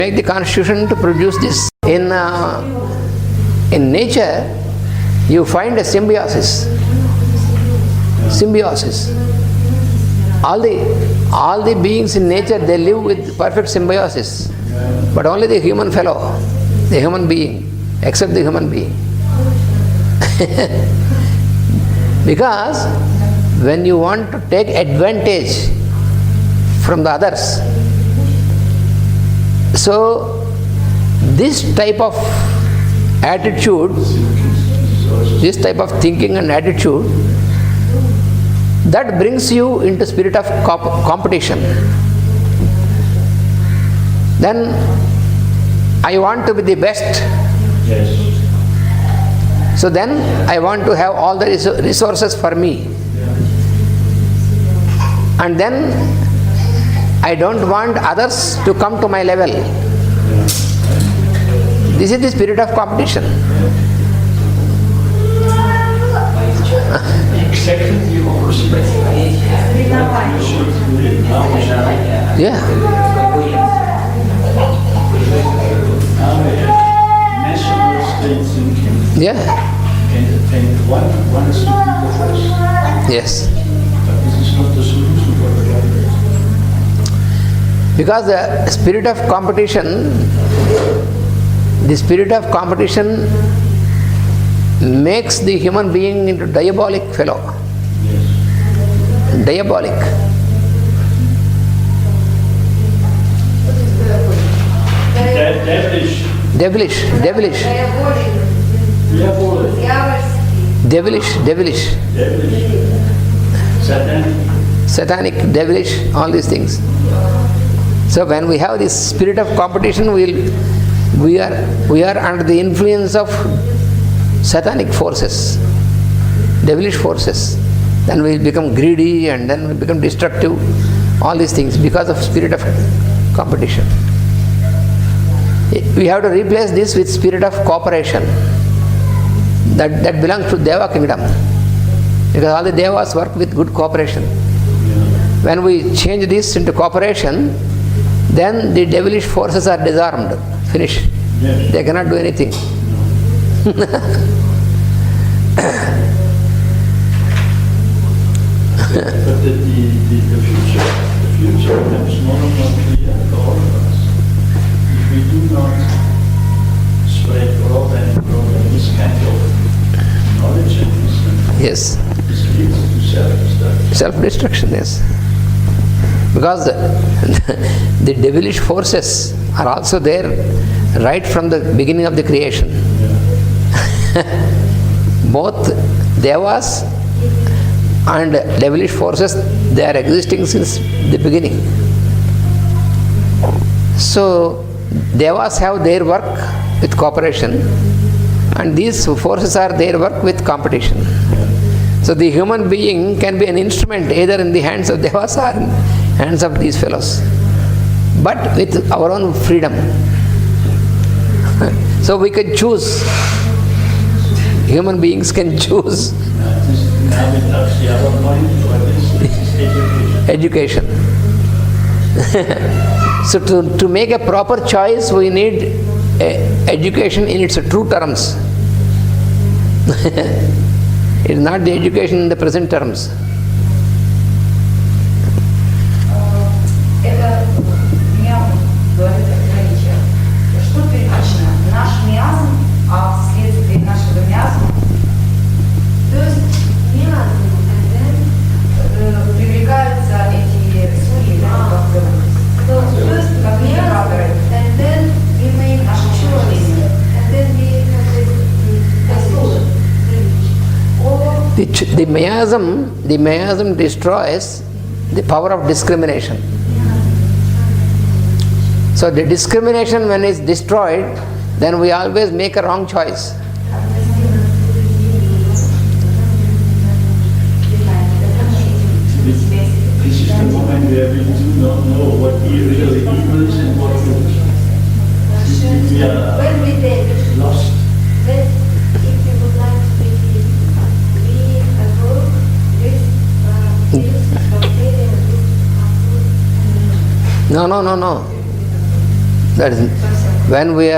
make the constitution to produce this. In nature, you find a symbiosis. All the beings in nature, they live with perfect symbiosis. But only the human fellow, the human being, except the human being. Because when you want to take advantage from the others, so this type of attitude, this type of thinking and attitude, that brings you into spirit of competition. Then I want to be the best. Yes. So then I want to have all the resources for me. And then I don't want others to come to my level. This is the spirit of competition. Yeah. National state thinking. Yeah. And one is to be the first. Yes. But this is not the solution for the problem. Because the spirit of competition makes the human being into diabolic fellow. Yes. Diabolic. Devilish. Devilish. Satanic, devilish, all these things. So when we have this spirit of competition, we are under the influence of satanic forces, devilish forces. Then we become greedy and then we become destructive, all these things because of spirit of competition. We have to replace this with spirit of cooperation. That belongs to Deva kingdom. Because all the Devas work with good cooperation. When we change this into cooperation, then the devilish forces are disarmed. Finish. Yes. They cannot do anything. But the future becomes more and more clear for all of us. If we do not spread broader and broader this kind of knowledge and wisdom, Yes. this leads to self-destruction. Self-destruction, yes. Because the devilish forces are also there right from the beginning of the creation. Both Devas and devilish forces, they are existing since the beginning. So Devas have their work with cooperation and these forces are their work with competition. So the human being can be an instrument either in the hands of Devas or in hands of these fellows, but with our own freedom. So we can choose. Human beings can choose. Education. So to make a proper choice, we need education in its true terms. It is not the education in the present terms. Это миазм, говорит Гречия. Что первично? Наш миазм, а вследствие нашего миазма, то есть миазм, привлекаются эти судьи, то есть как генераторы, наши чувства. The miasm destroys the power of discrimination. So the discrimination, when it's destroyed, then we always make a wrong choice. This is the moment where we do not know what really evil is and what good. We are lost. That is, when we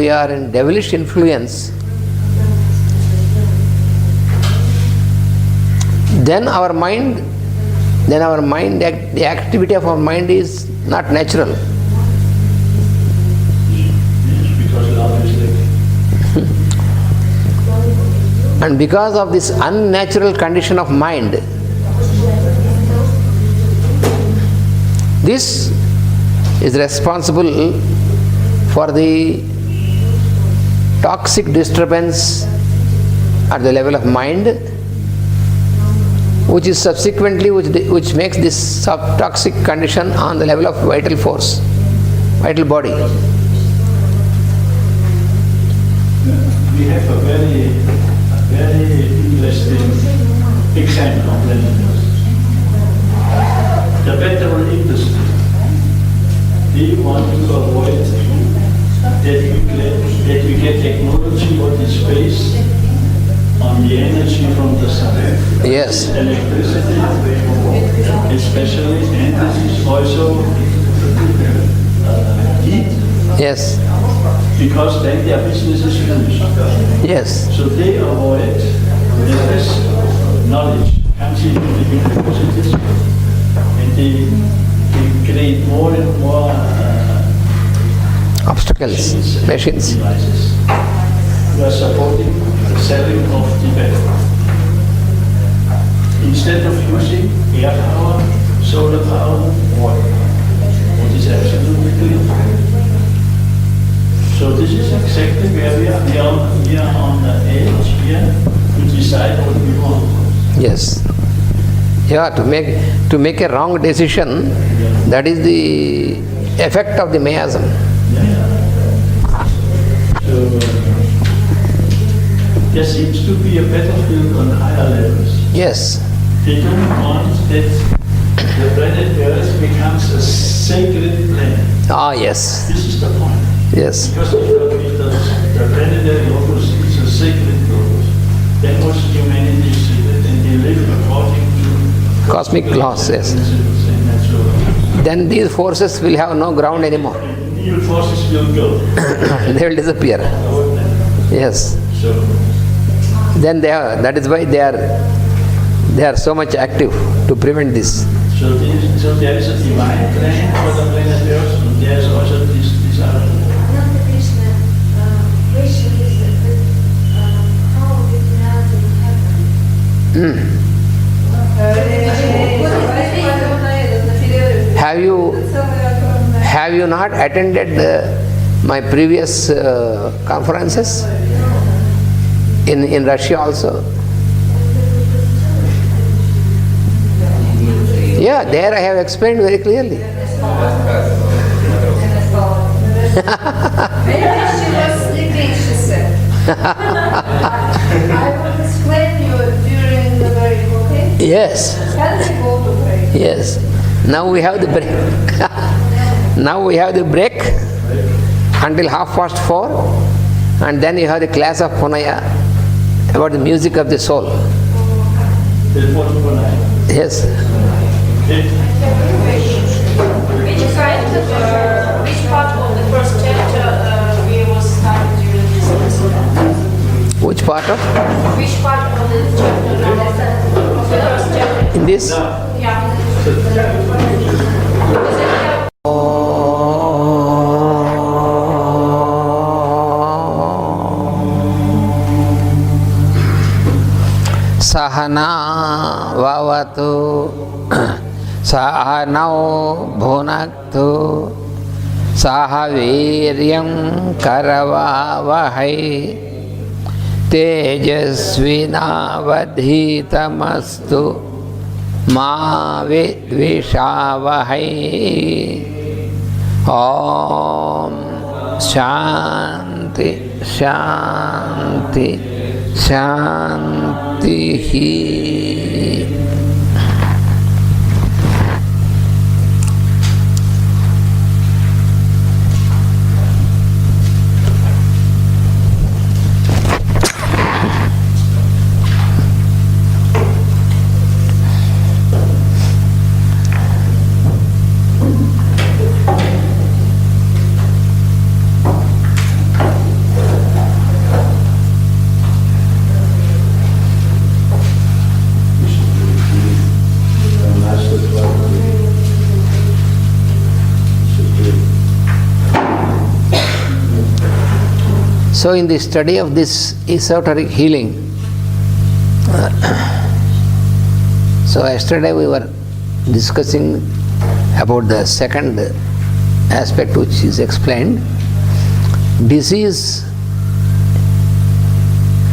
are in devilish influence, then our mind, the activity of our mind is not natural. Because love is like. And because of this unnatural condition of mind, this is responsible for the toxic disturbance at the level of mind, which is subsequently, which makes this toxic condition on the level of vital force, vital body. We have a very interesting example of that. The petrol industry, they want to avoid that we get technology what is based on the energy from the sun. Yes. Electricity, especially, and this is also heat. Yes. Because then their business is finished. Yes. So they avoid that this knowledge comes into the universities and they create more and more Obstacles, machines. devices. We are supporting the selling of the battery. Instead of using air power, solar power, water, what is absolutely clean. So this is exactly where we are. We are on the edge here to decide what we want. Yes. Yeah, to make a wrong decision, that is the effect of the miasm. So there seems to be a battlefield on higher levels. Yes. They don't want that the planet Earth becomes a sacred planet. Ah, yes. This is the point. Yes. Because if the planetary locus is a sacred locus, then also humanity is sacred and they live according to Cosmic laws, yes. principles and natural laws. Then these forces will have no ground anymore. Evil forces will go. They will disappear. Yes. So Then that is why they are so much active to prevent this. So there is a divine plan for the planet Earth, and there is also this other. Ananta Krishna, question is how did Ananta happen? Have you not attended my previous conferences in Russia also? Yeah, there I have explained very clearly. Maybe she was sleeping, she said. I will explain you during the break, okay? Yes, Can we go to break? yes. Now we have the break. Now we have the break until 4:30, and then you have the class of Punaya about the music of the soul. Yes. Which part of the first chapter we will start during this lesson? Which part of? Which part of the chapter of the first chapter? In this? Yeah. Sahana vavatu sahanau bhunaktu sahaviryam karavavahai tejasvinavadhitamastu ma vidvishavahai. Om Shanti Shanti Shantihi. So in the study of this esoteric healing, so yesterday we were discussing about the second aspect which is explained, disease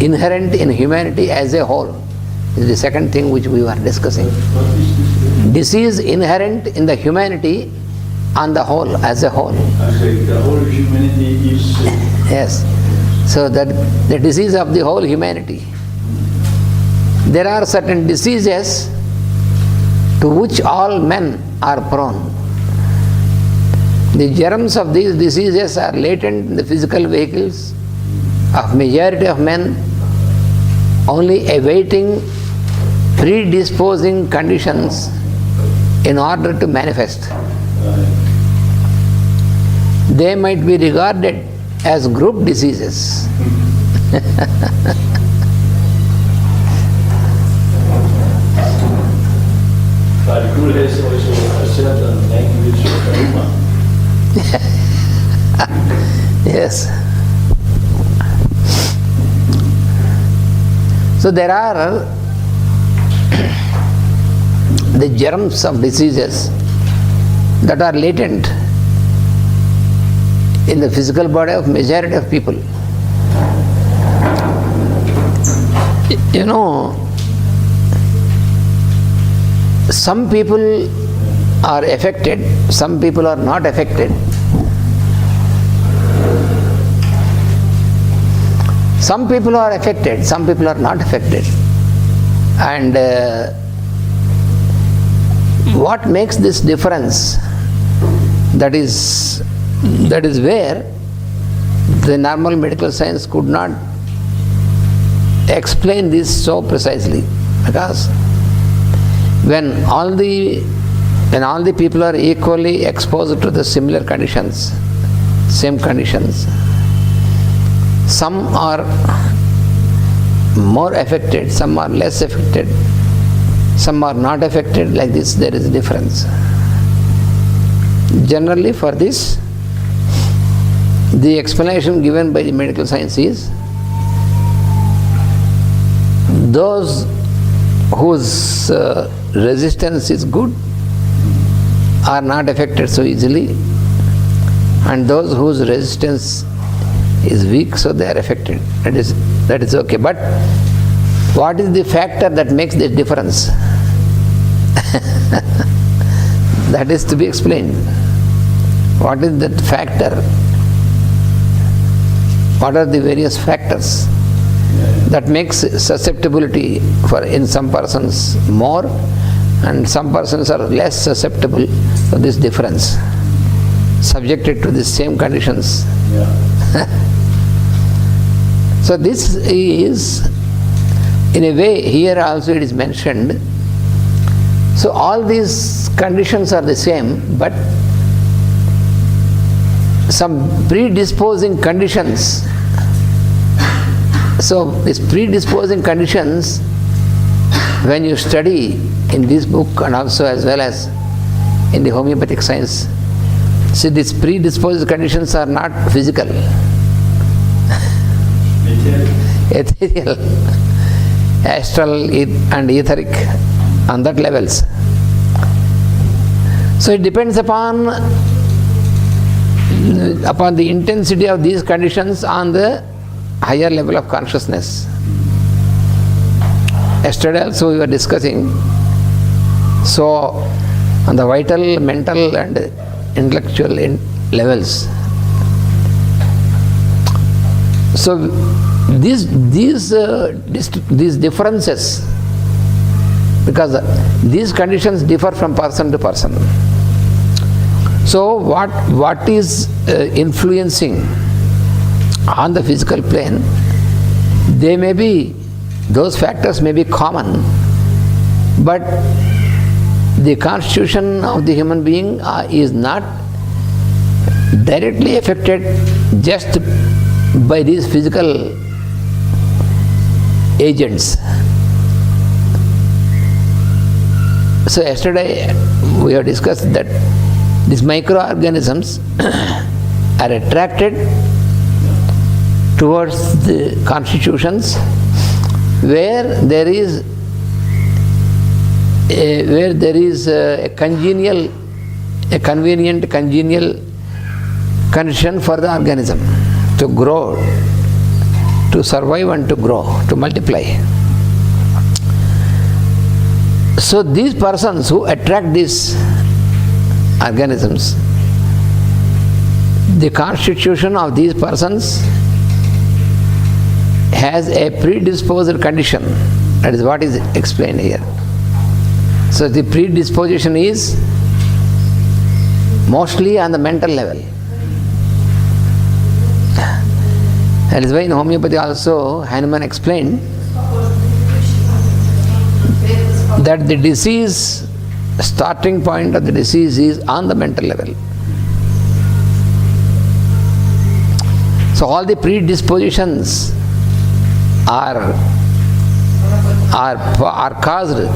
inherent in humanity as a whole is the second thing which we were discussing. What is this? Disease inherent in the humanity on the whole, as a whole. I say the whole humanity is sick. Yes. So that the disease of the whole humanity. There are certain diseases to which all men are prone. The germs of these diseases are latent in the physical vehicles of majority of men, only awaiting predisposing conditions in order to manifest. They might be regarded as group diseases. But Guru has also a certain language of humor. Yes. So there are the germs of diseases that are latent in the physical body of majority of people. You know, some people are affected, some people are not affected. Some people are affected, some people are not affected. And what makes this difference? That is where the normal medical science could not explain this so precisely. Because when all the people are equally exposed to the similar conditions, same conditions, some are more affected, some are less affected, some are not affected. Like this, there is a difference. Generally, for this, the explanation given by the medical science is those whose resistance is good are not affected so easily, and those whose resistance is weak, so they are affected. That is okay. But what is the factor that makes the difference? That is to be explained. What is that factor? What are the various factors that makes susceptibility for in some persons more and some persons are less susceptible to this difference, subjected to the same conditions? So this is, in a way, here also it is mentioned. So all these conditions are the same, but some predisposing conditions. So these predisposing conditions, when you study in this book and also as well as in the homeopathic science, see, these predisposed conditions are not physical. Ethereal, astral and etheric, on that levels. So it depends upon the intensity of these conditions on the higher level of consciousness. Yesterday also we were discussing, so on the vital, mental and intellectual levels. So these differences, because these conditions differ from person to person. So what is influencing on the physical plane, those factors may be common, but the constitution of the human being is not directly affected just by these physical agents. So yesterday we have discussed that these microorganisms are attracted towards the constitutions where there is a convenient congenial condition for the organism to grow, to survive and to grow, to multiply. So these persons who attract these organisms, the constitution of these persons has a predisposed condition. That is what is explained here. So the predisposition is mostly on the mental level. That is why in homeopathy also Hahnemann explained that the disease, starting point of the disease is on the mental level. So all the predispositions are caused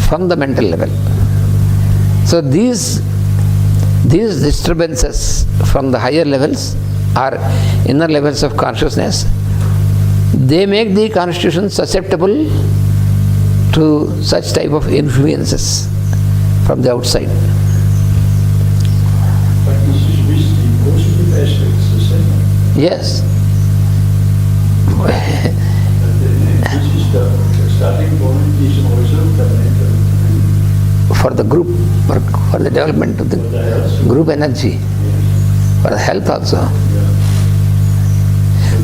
from the mental level. So these disturbances from the higher levels or inner levels of consciousness, they make the constitution susceptible to such type of influences from the outside. But this is with the positive aspects, the same. Yes. This is the starting point is also the mental. For the group work, for the development of the group energy, for the health also.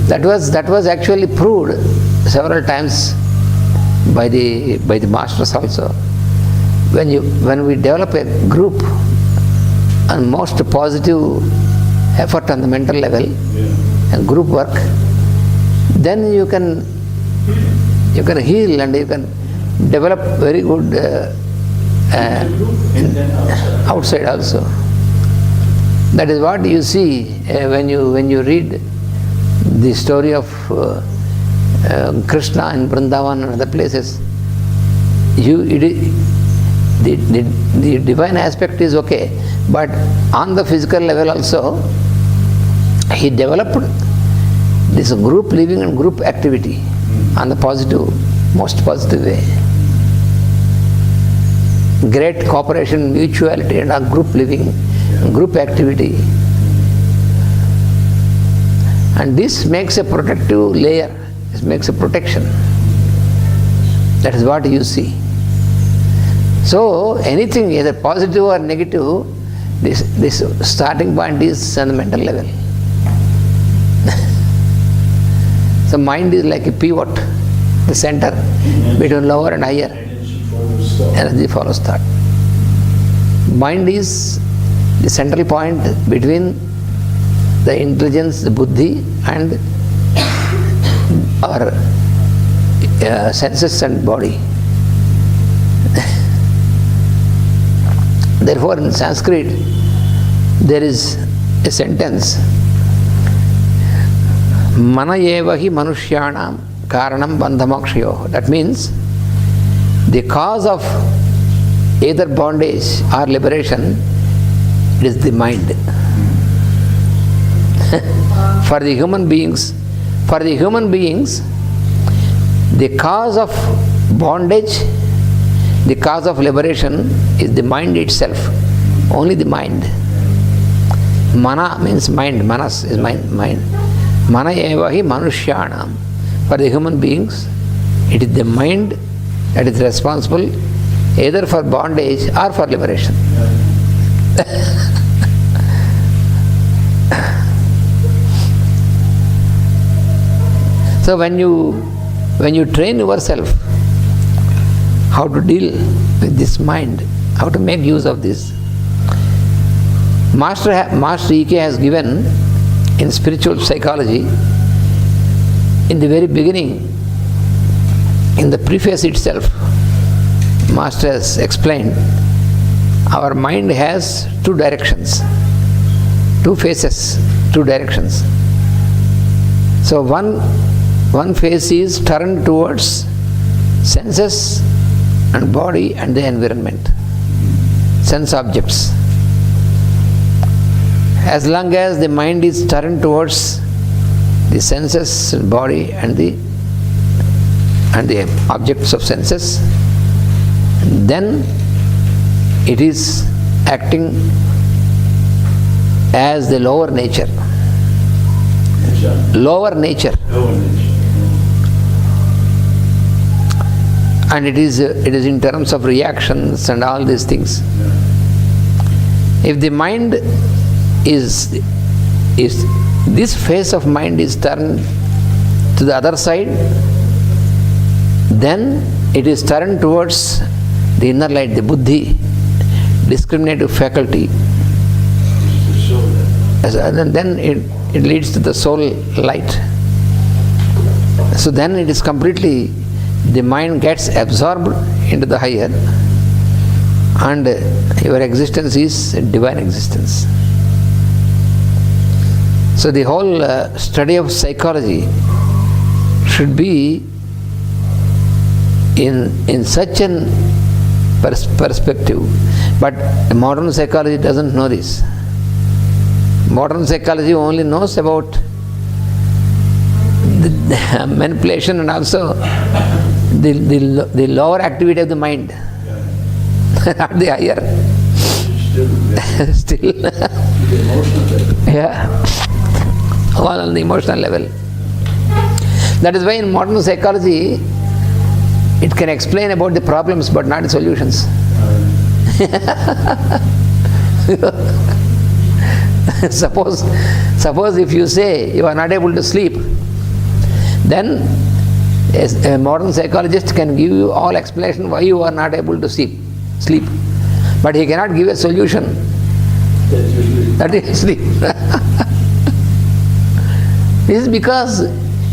That was actually proved several times by the masters also. When we develop a group and most positive effort on the mental level and group work, then you can heal and you can develop very good outside also. That is what you see when you read the story of Krishna in Vrindavan and other places. The divine aspect is okay, but on the physical level also, he developed this group living and group activity on the most positive way. Great cooperation, mutuality and a group living, group activity. And this makes a protective layer, this makes a protection. That is what you see. So anything either positive or negative, this starting point is on the mental level. So mind is like a pivot, the center between lower and higher. Energy follows thought. Mind is the central point between the intelligence, the buddhi and our senses and body. Therefore in Sanskrit there is a sentence, Mana eva hi manushyanam karanam bandhamokshayoh. That means the cause of either bondage or liberation is the mind. For the human beings, the cause of bondage, the cause of liberation is the mind itself. Only the mind. Mana means mind. Manas is mind. Mana eva hi manushyanam. For the human beings, it is the mind that is responsible either for bondage or for liberation. So when you train yourself how to deal with this mind, how to make use of this, Master E.K. has given in spiritual psychology, in the very beginning, in the preface itself, Master has explained, our mind has two directions, two faces, two directions. So one face is turned towards senses and body and the environment, sense objects. As long as the mind is turned towards the senses, body, and the objects of senses, then it is acting as the lower nature. Lower nature. And it is in terms of reactions and all these things. If the mind is this phase of mind is turned to the other side, then it is turned towards the inner light, the buddhi, discriminative faculty. And then it leads to the soul light. So then it is completely, the mind gets absorbed into the higher, and your existence is a divine existence. So the whole study of psychology should be in such an perspective. But modern psychology doesn't know this. Modern psychology only knows about the manipulation and also the lower activity of the mind, not the higher. Still. Yeah. All on the emotional level. That is why in modern psychology, it can explain about the problems but not the solutions. Suppose if you say you are not able to sleep, then a modern psychologist can give you all explanation why you are not able to sleep. But he cannot give a solution. That is sleep. This is because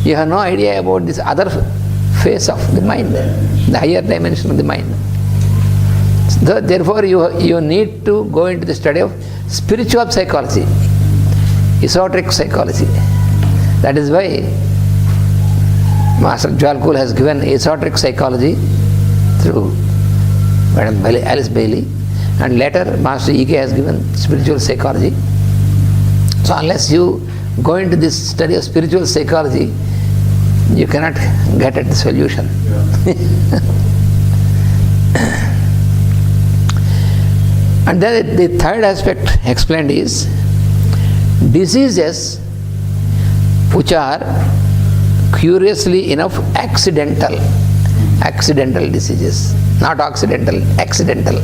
you have no idea about this other phase of the mind, the higher dimension of the mind. So therefore you need to go into the study of spiritual psychology, esoteric psychology. That is why Master Jalkul has given esoteric psychology through Madam Alice Bailey, and later Master E.K. has given spiritual psychology. So unless you go into this study of spiritual psychology, you cannot get at the solution. And then the third aspect explained is diseases which are curiously enough accidental diseases, not occidental, accidental.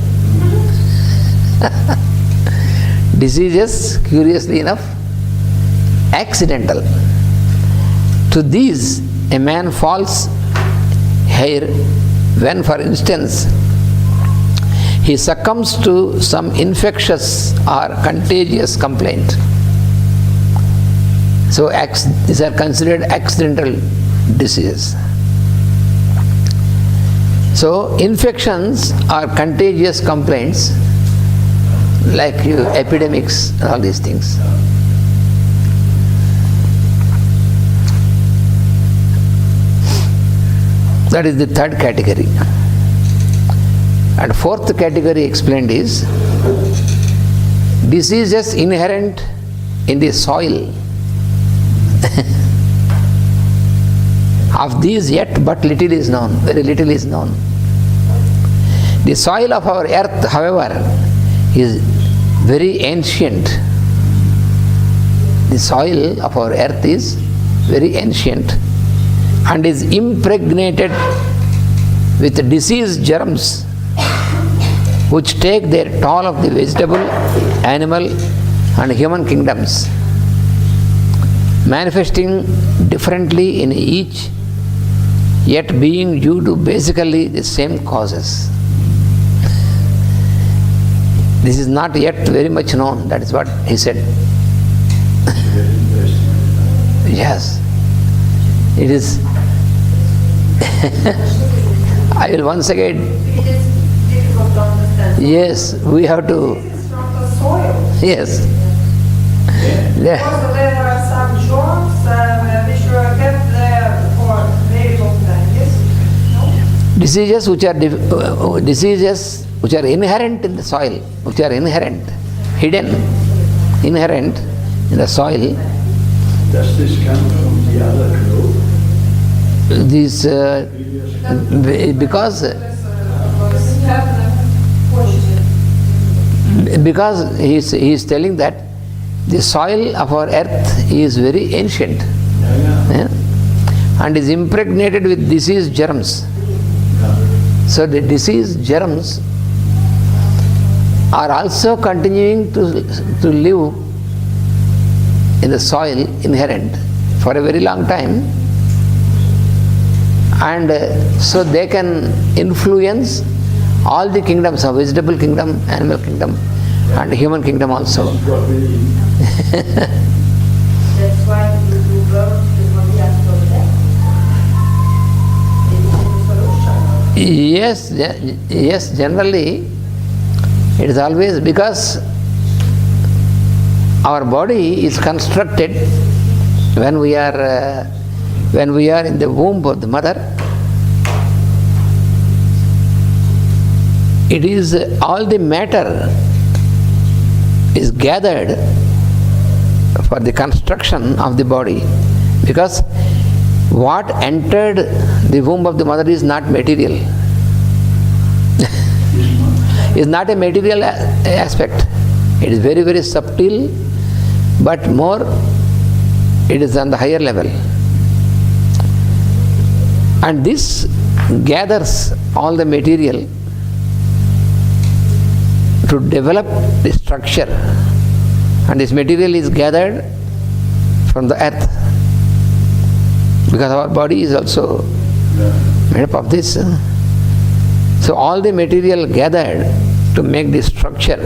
Diseases curiously enough accidental. To these a man falls here when, for instance, he succumbs to some infectious or contagious complaint. So these are considered accidental diseases. So infections or contagious complaints like epidemics and all these things. That is the third category. And fourth category explained is diseases inherent in the soil. Of these yet but little is known, very little is known. The soil of our earth, however, is very ancient. The soil of our earth is very ancient and is impregnated with disease germs which take their toll of the vegetable, animal and human kingdoms, manifesting differently in each, yet being due to basically the same causes. This is not yet very much known, that is what he said. Yes, it is. I will once again. It is difficult to understand. Yes, we have to. This is from the soil. Yes. Yeah. Also, there are some germs which were kept there for very long time. Yes? No? Diseases which are inherent in the soil, hidden, inherent in the soil, Does this come from the other globe? This because he is telling that the soil of our earth is very ancient. Yeah? And is impregnated with disease germs. So the disease germs are also continuing to live in the soil inherent for a very long time, and so they can influence all the kingdoms of vegetable kingdom, animal kingdom, and human kingdom also. That's why you do birth before the after death. Yes, generally it is always because our body is constructed when we are in the womb of the mother. It is all the matter is gathered for the construction of the body, because what entered the womb of the mother is not material. Is not a material aspect. It is very, very subtle, but more it is on the higher level. And this gathers all the material to develop the structure. And this material is gathered from the earth, because our body is also made up of this. So all the material gathered to make this structure,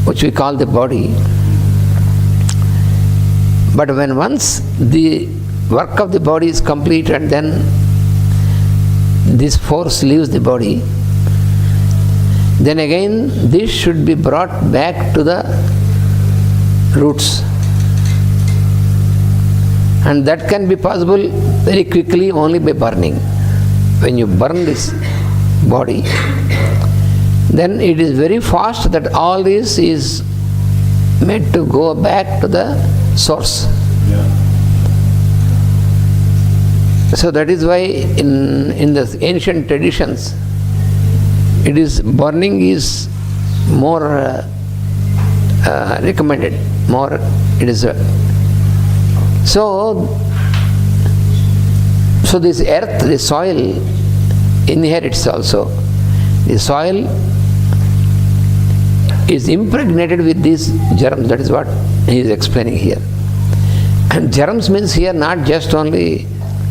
which we call the body. But when once the work of the body is complete and then this force leaves the body, then again this should be brought back to the roots. And that can be possible very quickly only by burning. When you burn this body, then it is very fast that all this is made to go back to the source. Yeah. So that is why in the ancient traditions, it is burning is more recommended. More it is. So this earth, the soil inherits also. The soil is impregnated with these germs. That is what he is explaining here. And germs means here not just only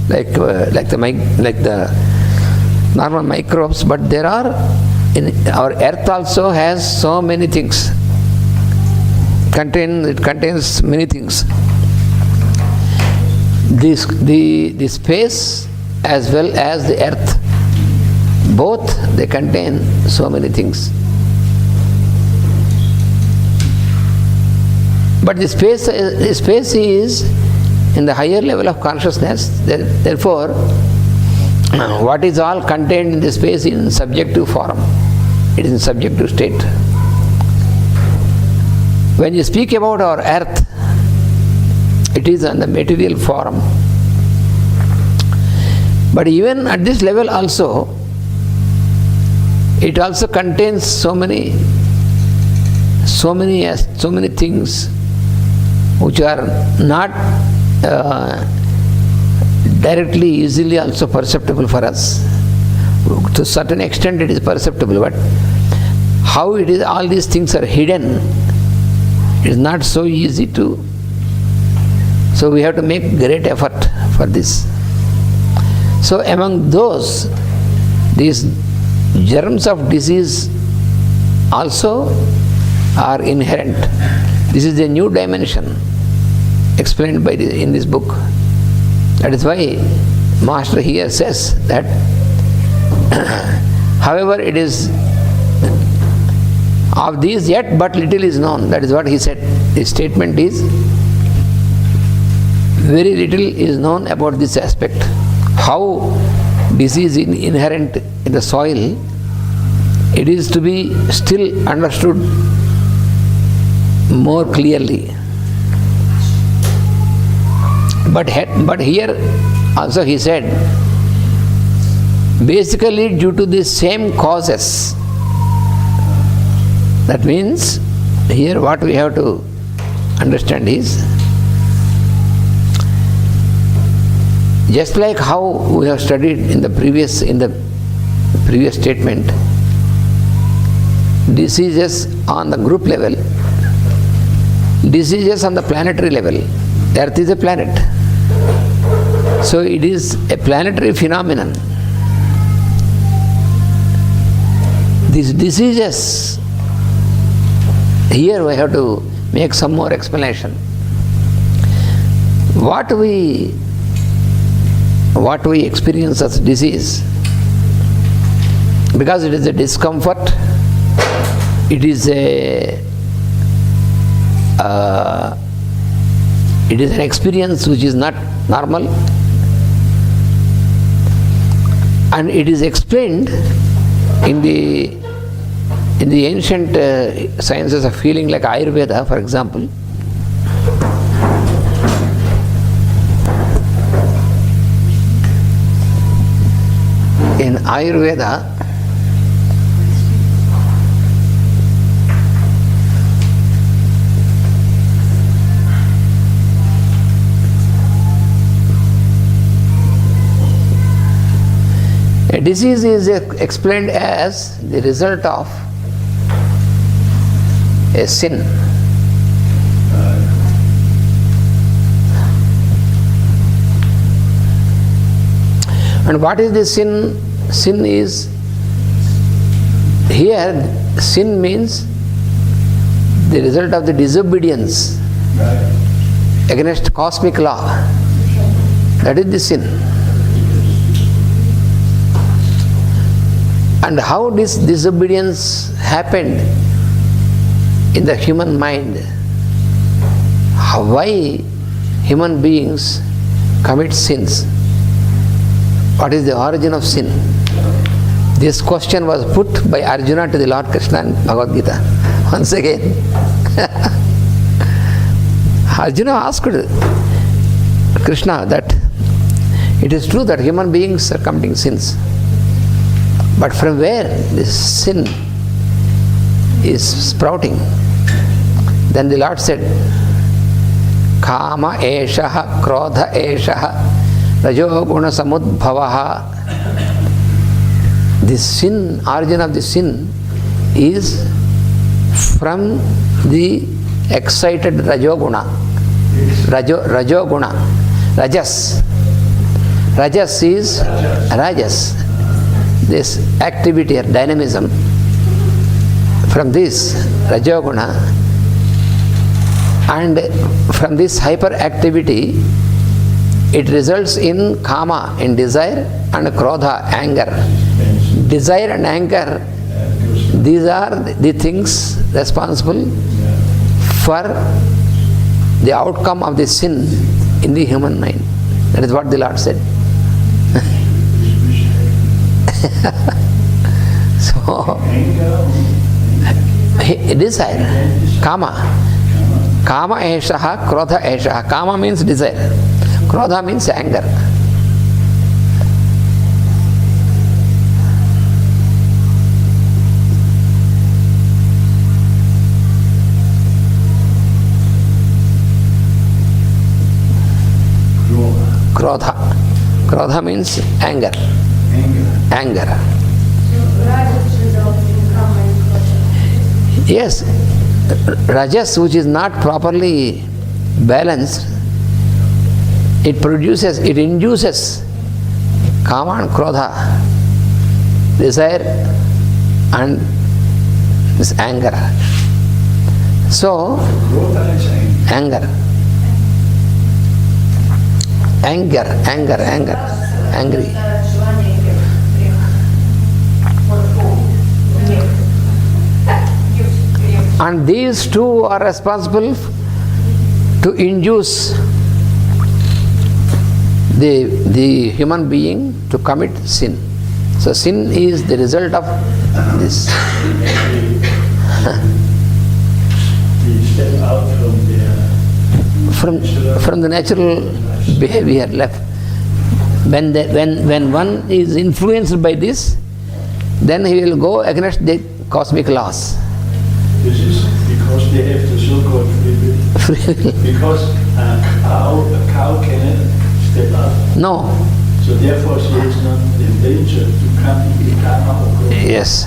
like the normal microbes, but there are in our earth also has so many things. It contains many things. The space as well as the earth, both they contain so many things. But the space is in the higher level of consciousness. Therefore, what is all contained in the space is in subjective form. It is in subjective state. When you speak about our earth, it is on the material form. But even at this level also, it also contains so many things which are not directly, easily also perceptible for us. To a certain extent it is perceptible, but how it is, all these things are hidden, it is not so easy to. So we have to make great effort for this. So among those, these germs of disease also are inherent. This is a new dimension explained in this book. That is why Master here says that however it is of these yet but little is known. That is what he said. His statement is very little is known about this aspect. How disease is inherent in the soil, it is to be still understood more clearly. But here also he said, basically due to the same causes. That means here what we have to understand is, just like how we have studied in the previous statement, diseases on the group level, diseases on the planetary level. Earth is a planet. So it is a planetary phenomenon. These diseases, here we have to make some more explanation. What we experience as disease, because it is a discomfort, it is an experience which is not normal, and it is explained in the ancient sciences of healing, like Ayurveda, for example. In Ayurveda, a disease is explained as the result of a sin. And what is the sin? Sin is, here sin means the result of the disobedience against cosmic law. That is the sin. And how this disobedience happened in the human mind, why human beings commit sins, what is the origin of sin? This question was put by Arjuna to the Lord Krishna in Bhagavad Gita. Once again, Arjuna asked Krishna that it is true that human beings are committing sins, but from where this sin is sprouting? Then the Lord said, Kama eshaha, krodha eshaha, rajoguna samudbhavaha. The sin, origin of the sin is from the excited rajoguna. Rajoguna. Rajas. Rajas is rajas. This activity or dynamism. From this rajoguna, and from this hyperactivity, it results in kama, in desire, and krodha, anger. Desire and anger, these are the things responsible for the outcome of the sin in the human mind. That is what the Lord said. So, desire, kama. Kama eshaha, krodha eshaha. Kama means desire. Krodha means anger. Krodha. Krodha means anger. Anger. Yes, rajas, which is not properly balanced, it induces kama and krodha, desire and this anger. So, anger. Angry. And these two are responsible to induce the human being to commit sin. So sin is the result of this. We step out from the natural behavior left. When one is influenced by this, then he will go against the cosmic laws. This is because they have the so-called free will. Because a cow cannot step up. No. So therefore she is not in danger to come into karma or go. Yes.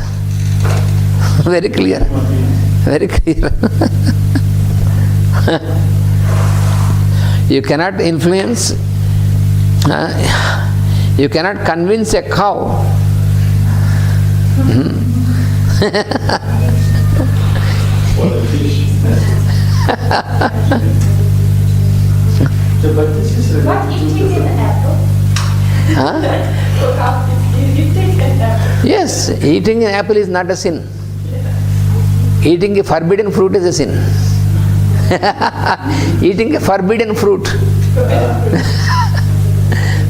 Very clear. Very clear. You cannot influence, you cannot convince a cow. Or a fish. So, but this is But eating an apple. Eating an apple. Yes, eating an apple is not a sin. Eating a forbidden fruit is a sin. Eating a forbidden fruit.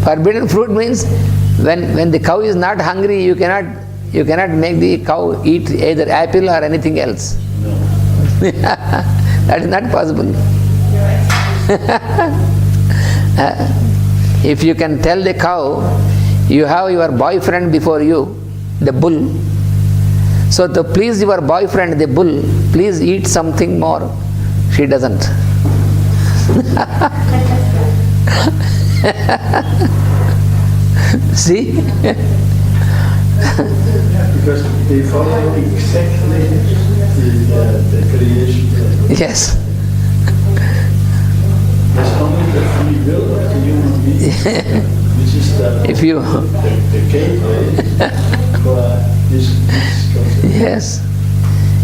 Forbidden fruit means when the cow is not hungry, you cannot make the cow eat either apple or anything else. That is not possible. If you can tell the cow, you have your boyfriend before you, the bull. So to please your boyfriend, the bull, please eat something more. She doesn't. See? because they follow exactly the creation. Yes. There's only the free will of the human being, which is the gateway for this concept. Yes.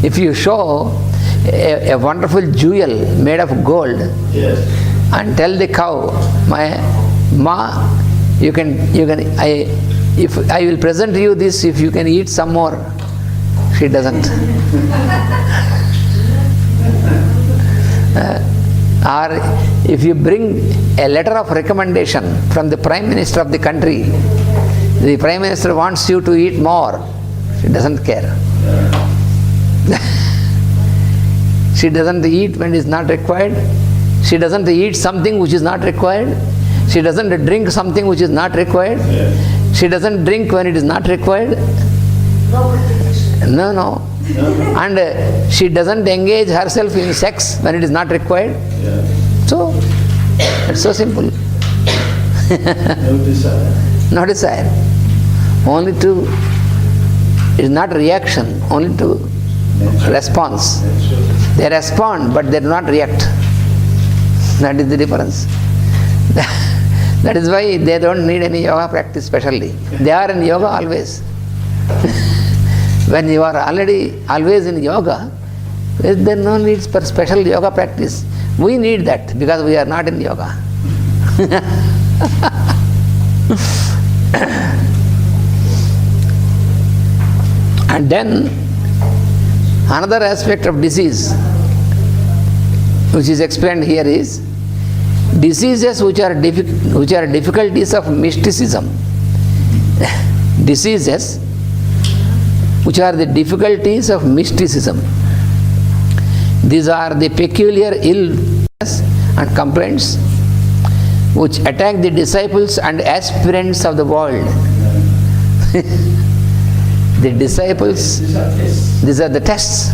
If you show a wonderful jewel made of gold, Yes. and tell the cow, my ma, if I will present you this, if you can eat some more. She doesn't. Or if you bring a letter of recommendation from the Prime Minister of the country, the Prime Minister wants you to eat more, she doesn't care. She doesn't eat when it is not required. She doesn't eat something which is not required. She doesn't drink something which is not required. She doesn't drink when it is not required. No. And she doesn't engage herself in sex when it is not required. So, it's so simple. No desire. No desire. Only to, it is not reaction, only to response. They respond, but they do not react. That is the difference. That is why they don't need any yoga practice specially. They are in yoga always. When you are already always in yoga, there is no need for special yoga practice. We need that because we are not in yoga. And then another aspect of disease which is explained here is diseases which are difficulties of mysticism. Diseases which are the difficulties of mysticism. These are the peculiar illness and complaints which attack the disciples and aspirants of the world. The disciples, these are the tests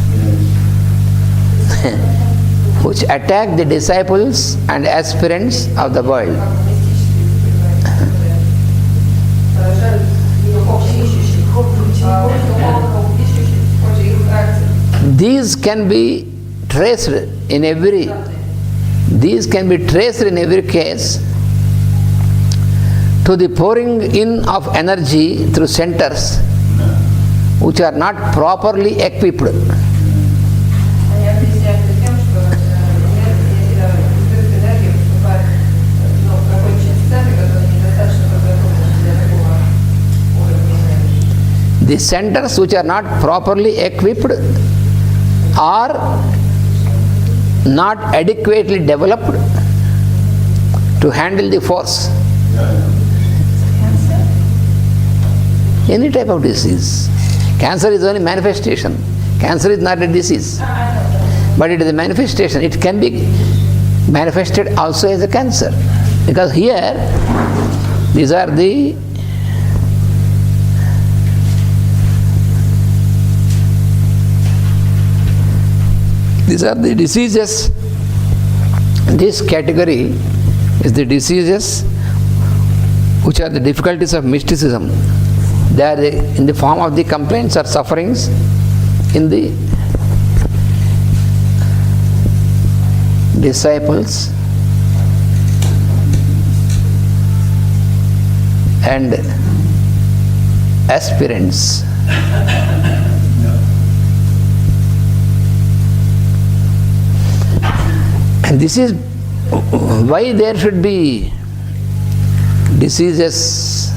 which attack the disciples and aspirants of the world. These can be traced in every case to the pouring in of energy through centers which are not properly equipped. The centers which are not properly equipped are not adequately developed to handle the force. Any type of disease. Cancer is only manifestation. Cancer is not a disease. But it is a manifestation. It can be manifested also as a cancer. Because here, these are the diseases. This category is the diseases which are the difficulties of mysticism. They are in the form of the complaints or sufferings in the disciples and aspirants. And this is why there should be diseases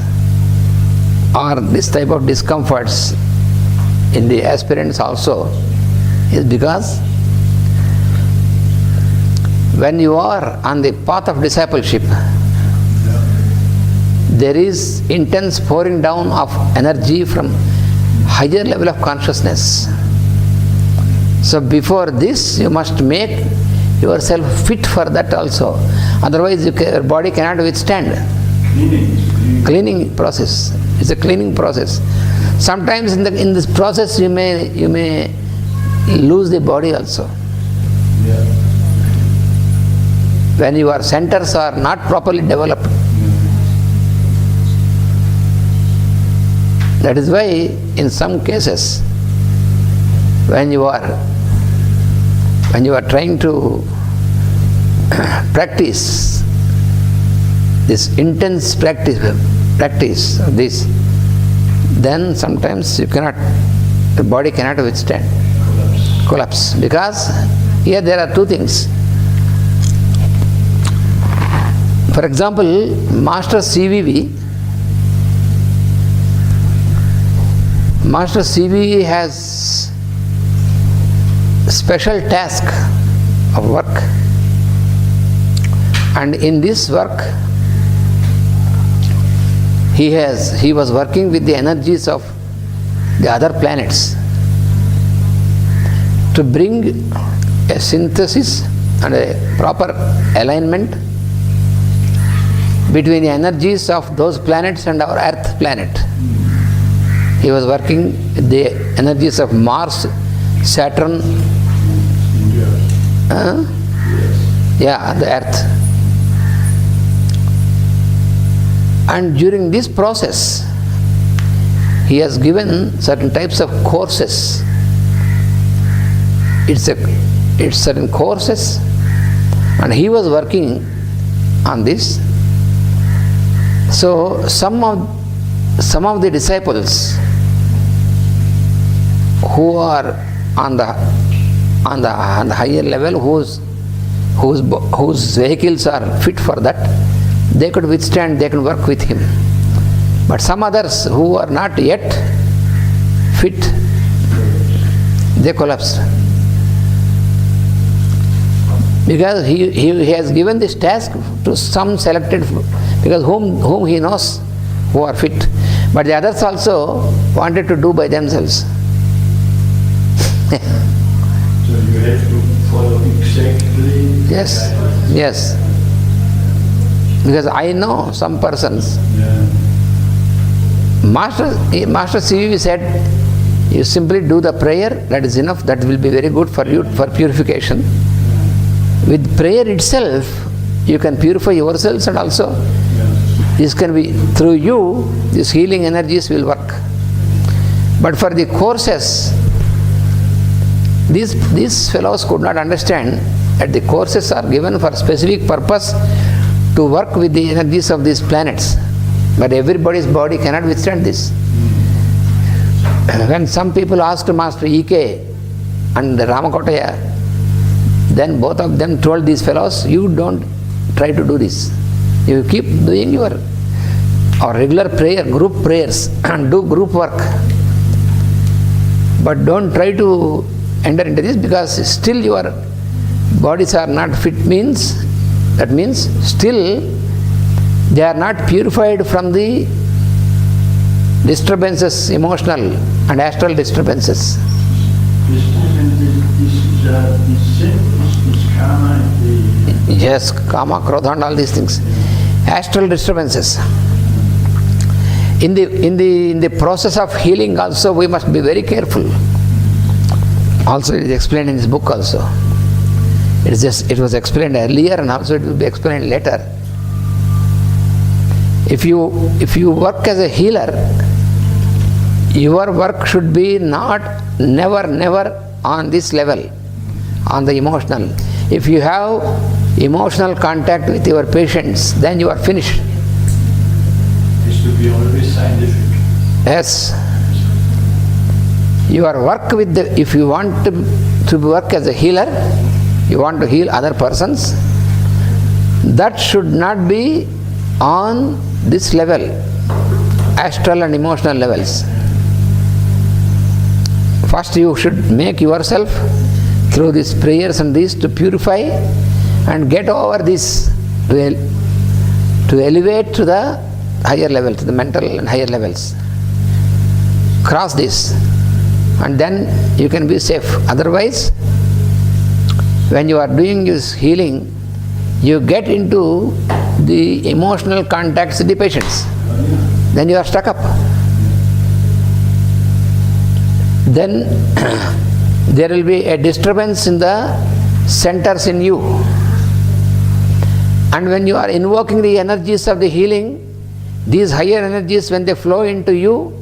or this type of discomforts in the aspirants also, is because when you are on the path of discipleship, there is intense pouring down of energy from higher level of consciousness. So before this, you must make yourself fit for that also. Otherwise, your body cannot withstand. Cleaning process. It's a cleaning process. Sometimes in this process, you may lose the body also. When your centers are not properly developed. That is why in some cases, when you are trying to practice this intense practice of this, then sometimes the body cannot withstand. Collapse. Because here there are two things. For example, Master CVV has special task of work, and in this work he was working with the energies of the other planets to bring a synthesis and a proper alignment between the energies of those planets and our Earth planet. He was working with the energies of Mars, Saturn, the Earth. And during this process, he has given certain types of courses. It's certain courses, and he was working on this. So some of the disciples who are on the higher level, whose vehicles are fit for that, they could withstand, they can work with him. But some others who are not yet fit, they collapsed. Because he has given this task to some selected, because whom he knows who are fit. But the others also wanted to do by themselves. So you have to follow exactly. Yes. Because I know some persons. Master CVV said, you simply do the prayer, that is enough, that will be very good for you for purification. With prayer itself, you can purify yourselves, and also this can be, through you, these healing energies will work. But for the courses, these fellows could not understand that the courses are given for specific purpose to work with the energies of these planets. But everybody's body cannot withstand this. When some people asked Master E.K. and Ramakotaya, then both of them told these fellows, you don't try to do this. You keep doing your regular prayer, group prayers, and do group work. But don't try to enter into this, because still your bodies are not fit, that means still they are not purified from the disturbances, emotional and astral disturbances. Yes, kama, krodha and all these things. Astral disturbances. In the process of healing also we must be very careful. Also it is explained in this book also. It was explained earlier and also it will be explained later. If you work as a healer, your work should be never on this level, on the emotional. If you have emotional contact with your patients, then you are finished. It's to be always scientific. Yes. Your work if you want to work as a healer, you want to heal other persons, that should not be on this level, astral and emotional levels. First you should make yourself through these prayers and these to purify and get over this, to elevate to the higher level, to the mental and higher levels. Cross this and then you can be safe. Otherwise, when you are doing this healing, you get into the emotional contacts with the patients. Then you are stuck up. Then there will be a disturbance in the centers in you. And when you are invoking the energies of the healing, these higher energies, when they flow into you,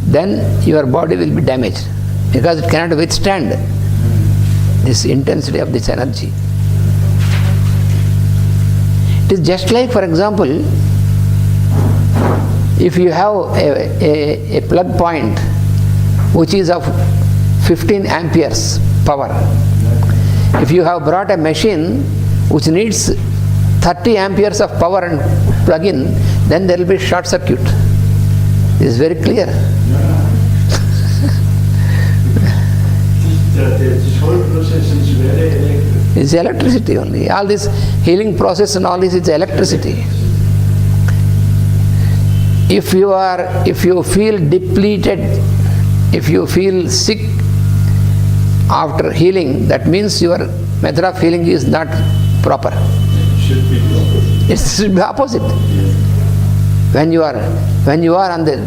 then your body will be damaged because it cannot withstand this intensity of this energy. It is just like, for example, if you have a plug point which is of 15 amperes power. If you have brought a machine which needs 30 amperes of power and plug in, then there will be short circuit. This is very clear. This whole process is very electric. It's electricity only. All this healing process and all this is electricity. If you feel depleted, if you feel sick after healing, that means your method of healing is not proper. It should be the opposite. When you are on the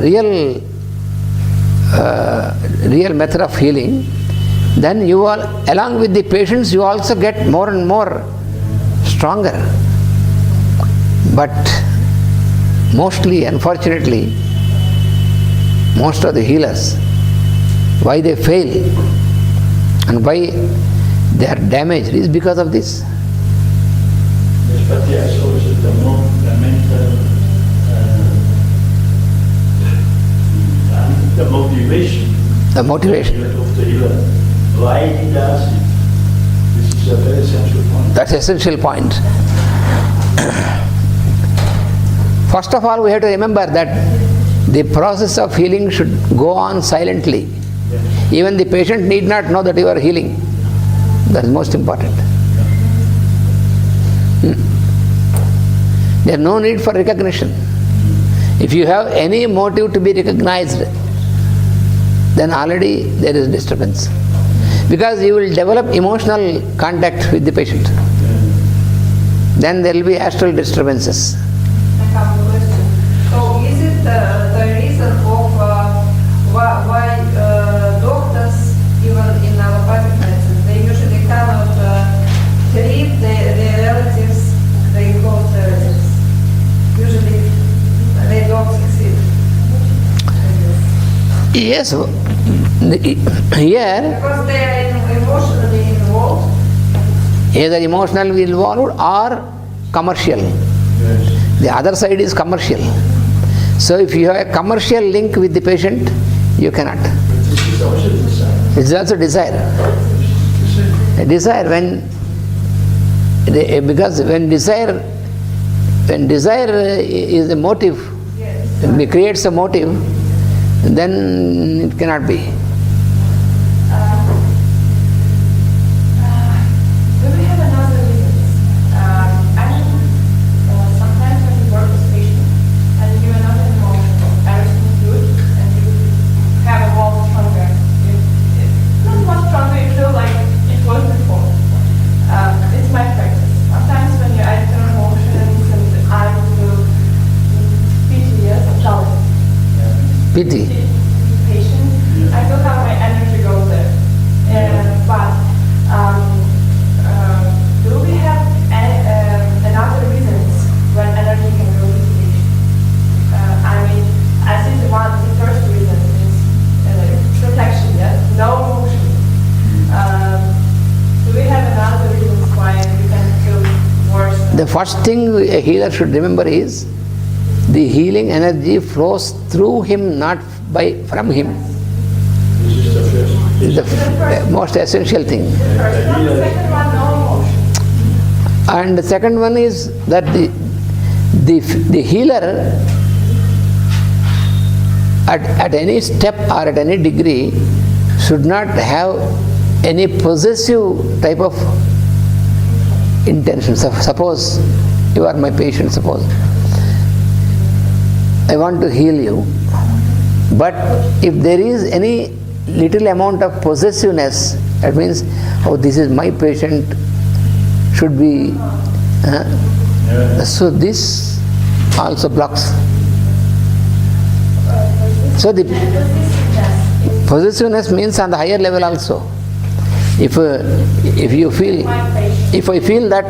real method of healing, then you are, along with the patients, you also get more and more stronger. But mostly, unfortunately, most of the healers, why they fail and why they are damaged is because of this. Yes, but there's also the mental, the motivation. The motivation. Of the healer. Why he does it. This is a very essential point. That's essential point. First of all, we have to remember that the process of healing should go on silently. Yes. Even the patient need not know that you are healing. That is most important. There is no need for recognition. If you have any motive to be recognized, then already there is disturbance. Because you will develop emotional contact with the patient. Then there will be astral disturbances. I have a question. So is it the reason of why doctors, even in allopathic medicine, they usually cannot treat their relatives, they close relatives. Usually they don't succeed. Yes, here Because they are emotionally involved. either emotionally involved or commercial. Yes. The other side is commercial. So if you have a commercial link with the patient, you cannot. But this is also desire. It's also desire. A desire because when desire is a motive, Yes. when it creates a motive, then it cannot be. Do we have another reason? Sometimes when you work with patients and you give another emotion, everything is good, and you have evolved stronger. Not much stronger, you feel like it was before. It's my practice. Sometimes pity. Patient. I feel how my energy goes there. But do we have another reasons when energy can go to the patient? I mean, I think the first reason is protection, yes? No motion. Do we have another reasons why we can feel worse? The first thing a healer should remember is the healing energy flows through him, not from him. This is the first. Is the most essential thing. The first one, the second one, no motion. And the second one is that the healer at any step or at any degree should not have any possessive type of intention. So suppose you are my patient, suppose I want to heal you, but if there is any little amount of possessiveness, that means, oh, this is my patient, should be, so this also blocks. So the possessiveness means on the higher level also. If you feel, if I feel that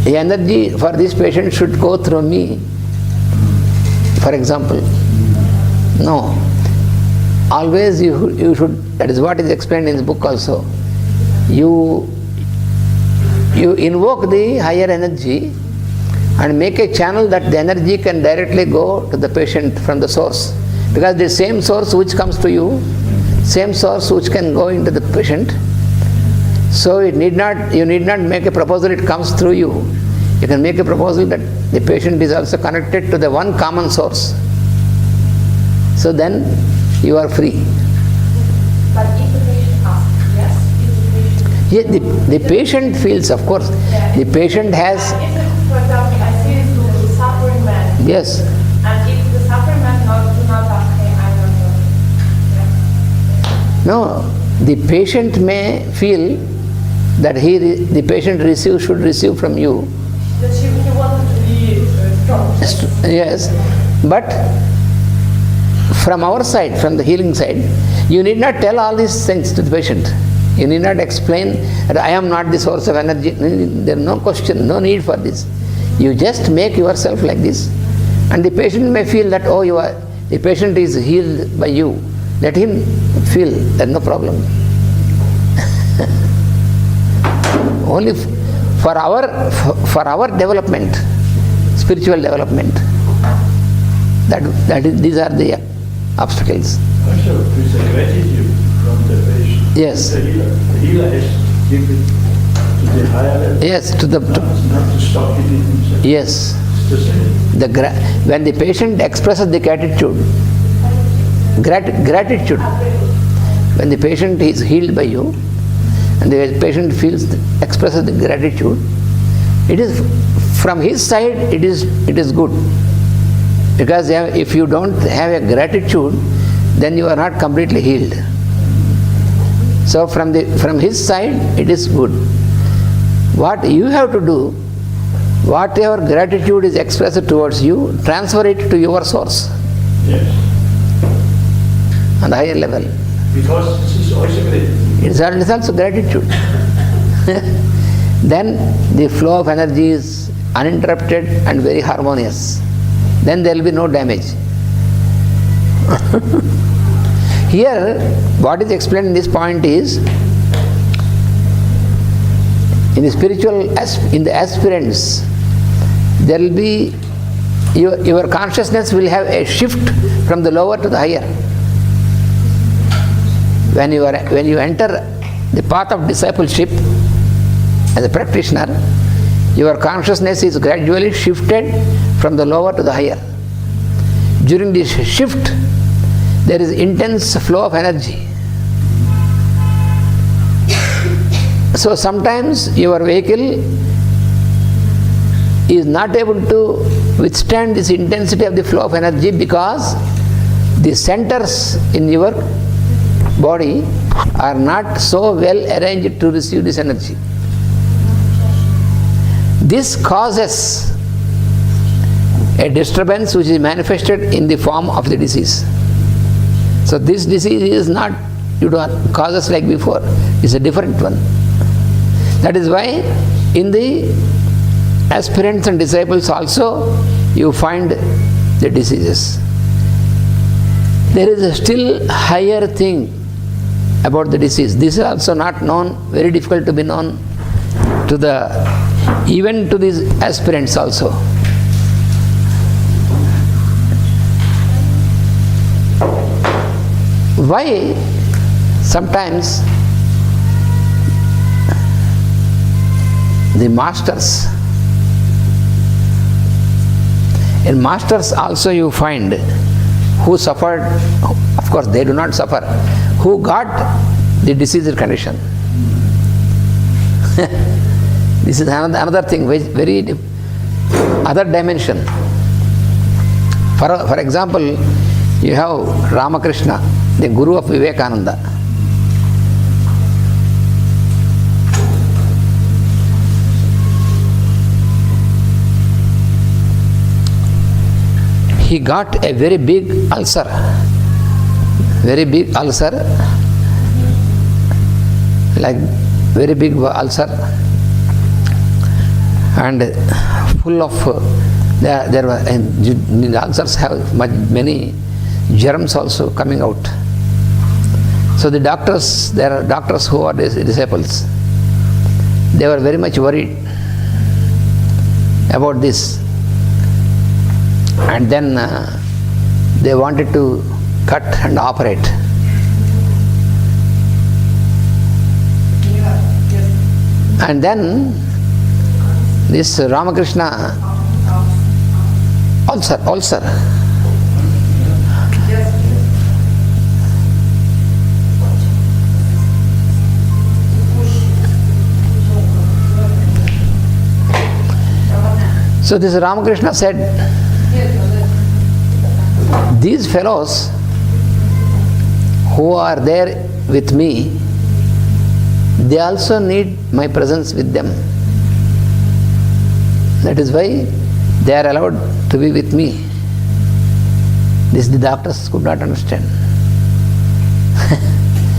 the energy for this patient should go through me, for example, no. Always you should, that is what is explained in the book also. You invoke the higher energy and make a channel that the energy can directly go to the patient from the source. Because the same source which comes to you, same source which can go into the patient. So you need not make a proposal, it comes through you. You can make a proposal that the patient is also connected to the one common source. So then you are free. But if the patient asks, yes, if the patient... Yeah, the patient feels, of course. Yeah. The patient has... If, for example, I see this suffering man, Yes. and if the suffering man do not ask, hey, I don't know. Yeah. No, the patient may feel that the patient should receive from you. That he wanted to be strong. Yes, but from our side, from the healing side, you need not tell all these things to the patient. You need not explain that I am not the source of energy. There is no question, no need for this. You just make yourself like this, and the patient may feel that, oh, the patient is healed by you. Let him feel, there is no problem. Only for our development, spiritual development, these are the obstacles. Also, with the gratitude from the patient. Yes. The healer has given to the higher level. Yes, Not to stop it in himself. yes. It's the same. When the patient expresses the gratitude, when the patient is healed by you, and the patient expresses the gratitude, it is from his side, it is good. Because if you don't have a gratitude, then you are not completely healed. So from his side, it is good. What you have to do, whatever gratitude is expressed towards you, transfer it to your source Yes. on the higher level. Because this is also gratitude. It is also gratitude. Then the flow of energy is uninterrupted and very harmonious. Then there will be no damage. Here, what is explained in this point is, in the aspirants, there will be, your consciousness will have a shift from the lower to the higher. When you enter the path of discipleship as a practitioner, your consciousness is gradually shifted from the lower to the higher. During this shift, there is intense flow of energy. So sometimes your vehicle is not able to withstand this intensity of the flow of energy because the centers in your body are not so well arranged to receive this energy. This causes a disturbance which is manifested in the form of the disease. So this disease is not due to causes like before. It's a different one. That is why in the aspirants and disciples also you find the diseases. There is a still higher thing about the disease. This is also not known, very difficult to be known to even to these aspirants also. Why sometimes the masters, in masters also you find who suffered, of course they do not suffer, who got the diseased condition. This is another thing, very other dimension. For example, you have Ramakrishna, the Guru of Vivekananda. He got a very big ulcer, like very big ulcer, and full of, the ulcers have many germs also coming out. So the doctors, there are doctors who are disciples, they were very much worried about this. And then they wanted to cut and operate. And then this Ramakrishna, ulcer. So this Ramakrishna said, these fellows who are there with me, they also need my presence with them. That is why they are allowed to be with me. This the doctors could not understand.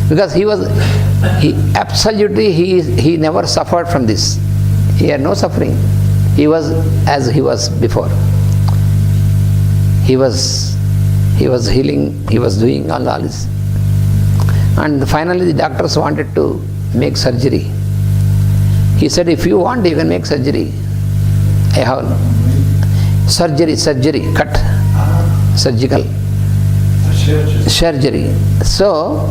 Because he never suffered from this. He had no suffering. He was as he was before. He was healing, he was doing all this. And finally the doctors wanted to make surgery. He said, if you want, you can make surgery. I have surgery, cut, surgical, surgery. So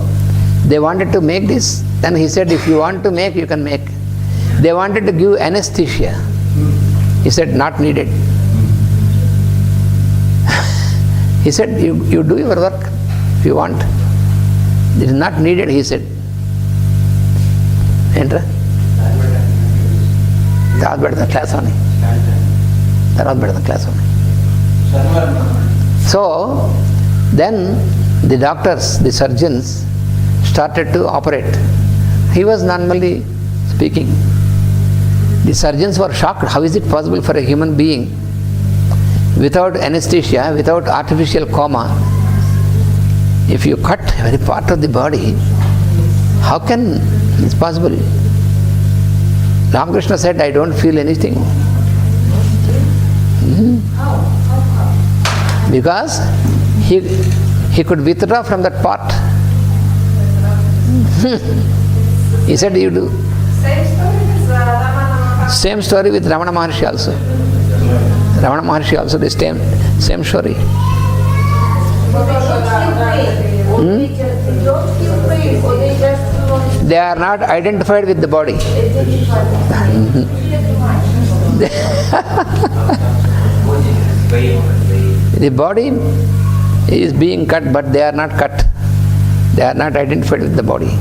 they wanted to make this. Then he said, if you want to make, you can make. They wanted to give anesthesia. He said, not needed. He said, you do your work if you want. It is not needed, he said. Enter. That was better than class only. So, then the doctors, the surgeons started to operate. He was normally speaking. The surgeons were shocked. How is it possible for a human being without anesthesia, without artificial coma, if you cut every part of the body, how can it's possible? Ramakrishna said, I don't feel anything. Because he could withdraw from that part. He said, you do. Same story with Ramana Maharshi also. Ramana Maharshi also the same story. They are not identified with the body. The body is being cut, but they are not cut. They are not identified with the body.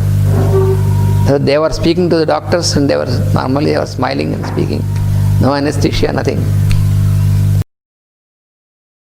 So they were speaking to the doctors, and they were smiling and speaking. No anesthesia, nothing.